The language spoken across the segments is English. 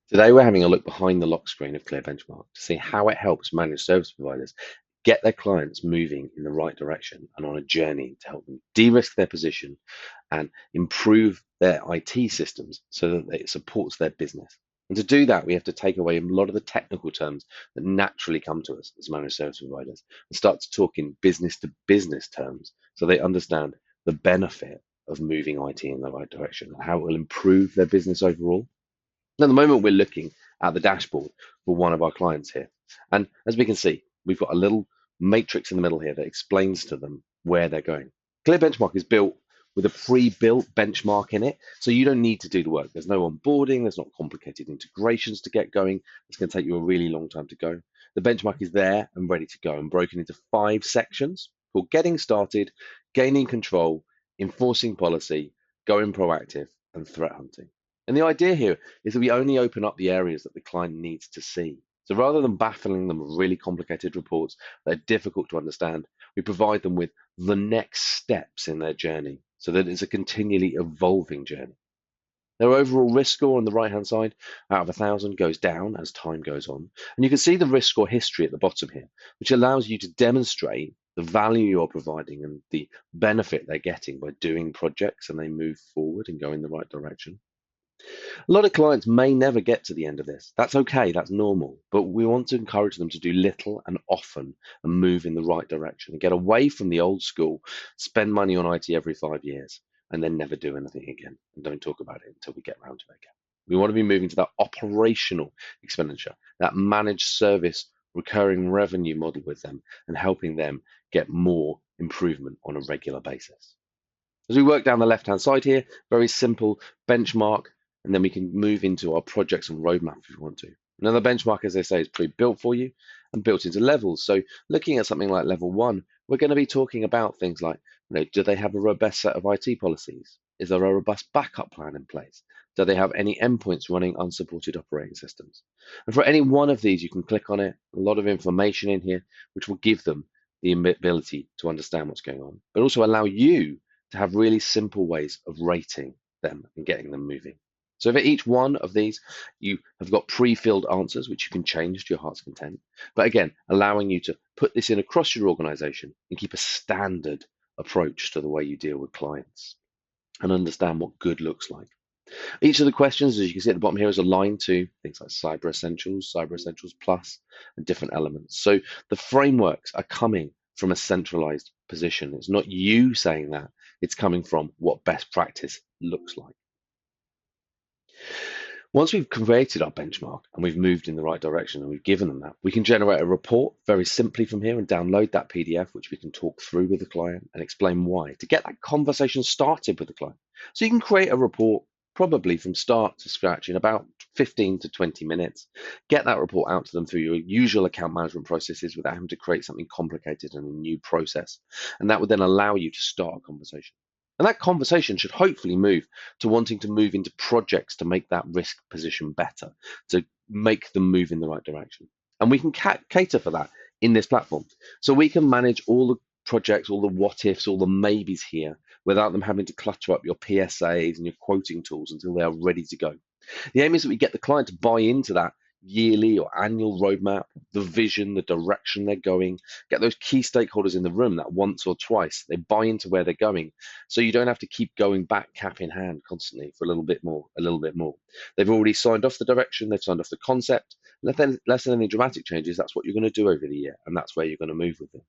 Today, we're having a look behind the lock screen of Clearbenchmark to see how it helps managed service providers get their clients moving in the right direction and on a journey to help them de-risk their position and improve their IT systems so that it supports their business. And to do that, we have to take away a lot of the technical terms that naturally come to us as managed service providers and start to talk in business to business terms so they understand the benefit of moving IT in the right direction and how it will improve their business overall. Now, at the moment, we're looking at the dashboard for one of our clients here. And as we can see, we've got a little matrix in the middle here that explains to them where they're going. Clear Benchmark is built with a pre-built benchmark in it, so you don't need to do the work. There's no onboarding, there's not complicated integrations to get going. It's going to take you a really long time to go. The benchmark is there and ready to go and broken into 5 sections called getting started, gaining control, enforcing policy, going proactive, and threat hunting. And the idea here is that we only open up the areas that the client needs to see. So rather than baffling them with really complicated reports that are difficult to understand, we provide them with the next steps in their journey so that it's a continually evolving journey. Their overall risk score on the right-hand side out of 1,000 goes down as time goes on. And you can see the risk score history at the bottom here, which allows you to demonstrate the value you're providing and the benefit they're getting by doing projects and they move forward and go in the right direction. A lot of clients may never get to the end of this. That's okay, that's normal. But we want to encourage them to do little and often and move in the right direction and get away from the old school, spend money on IT every 5 years, and then never do anything again and don't talk about it until we get around to it again. We want to be moving to that operational expenditure, that managed service recurring revenue model with them and helping them get more improvement on a regular basis. As we work down the left-hand side here, very simple benchmark, and then we can move into our projects and roadmap if you want to. Now, the benchmark, as they say, is pre-built for you and built into levels. So looking at something like level 1, we're going to be talking about things like, do they have a robust set of IT policies? Is there a robust backup plan in place? Do they have any endpoints running unsupported operating systems? And for any one of these, you can click on it, a lot of information in here, which will give them the ability to understand what's going on, but also allow you to have really simple ways of rating them and getting them moving. So for each one of these, you have got pre-filled answers, which you can change to your heart's content. But again, allowing you to put this in across your organization and keep a standard approach to the way you deal with clients and understand what good looks like. Each of the questions, as you can see at the bottom here, is aligned to things like Cyber Essentials Plus, and different elements. So the frameworks are coming from a centralized position. It's not you saying that, it's coming from what best practice looks like. Once we've created our benchmark and we've moved in the right direction and we've given them that, we can generate a report very simply from here and download that PDF, which we can talk through with the client and explain why to get that conversation started with the client. So you can create a report probably from start to scratch in about 15 to 20 minutes. Get that report out to them through your usual account management processes without having to create something complicated and a new process. And that would then allow you to start a conversation. And that conversation should hopefully move to wanting to move into projects to make that risk position better, to make them move in the right direction. And we can cater for that in this platform. So we can manage all the projects, all the what ifs, all the maybes here without them having to clutter up your PSAs and your quoting tools until they are ready to go. The aim is that we get the client to buy into that yearly or annual roadmap, the vision, the direction they're going, get those key stakeholders in the room that once or twice they buy into where they're going. So you don't have to keep going back cap in hand constantly for a little bit more, a little bit more. They've already signed off the direction, they've signed off the concept. Less than any dramatic changes, that's what you're going to do over the year, and that's where you're going to move with them.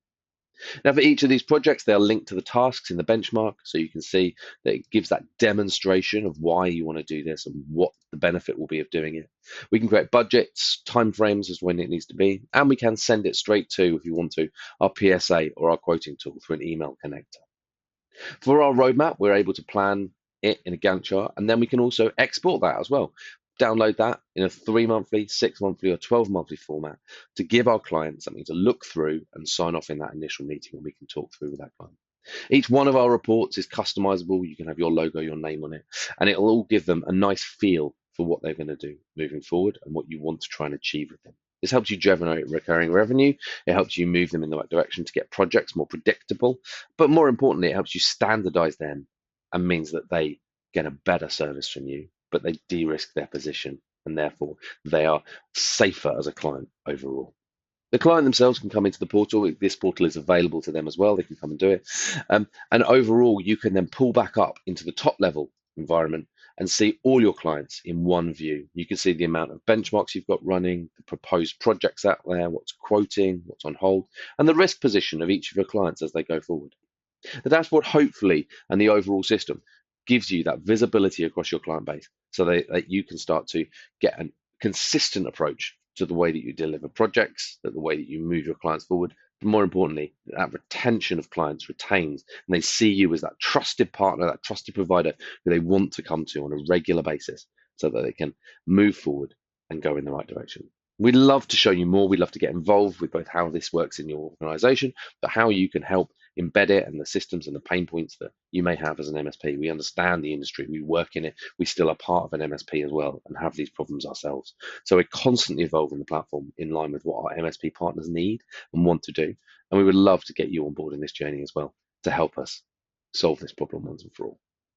Now, for each of these projects, they'll link to the tasks in the benchmark, so you can see that it gives that demonstration of why you want to do this and what the benefit will be of doing it. We can create budgets, timeframes as when it needs to be, and we can send it straight to, if you want to, our PSA or our quoting tool through an email connector. For our roadmap, we're able to plan it in a Gantt chart, and then we can also export that as well. Download that in a 3-monthly, 6-monthly, or 12-monthly format to give our clients something to look through and sign off in that initial meeting, and we can talk through with that client. Each one of our reports is customizable. You can have your logo, your name on it, and it'll all give them a nice feel for what they're going to do moving forward and what you want to try and achieve with them. This helps you generate recurring revenue. It helps you move them in the right direction to get projects more predictable. But more importantly, it helps you standardize them and means that they get a better service from you, but they de-risk their position and therefore they are safer as a client overall. The client themselves can come into the portal. This portal is available to them as well. They can come and do it. And overall, you can then pull back up into the top level environment and see all your clients in one view. You can see the amount of benchmarks you've got running, the proposed projects out there, what's quoting, what's on hold, and the risk position of each of your clients as they go forward. The dashboard, hopefully, and the overall system gives you that visibility across your client base so that you can start to get a consistent approach to the way that you deliver projects, that the way that you move your clients forward. But more importantly, that retention of clients retains and they see you as that trusted partner, that trusted provider who they want to come to on a regular basis so that they can move forward and go in the right direction. We'd love to show you more. We'd love to get involved with both how this works in your organization, but how you can help embed it and the systems and the pain points that you may have as an MSP. We understand the industry, we work in it, we still are part of an MSP as well and have these problems ourselves. So we're constantly evolving the platform in line with what our MSP partners need and want to do. And we would love to get you on board in this journey as well to help us solve this problem once and for all.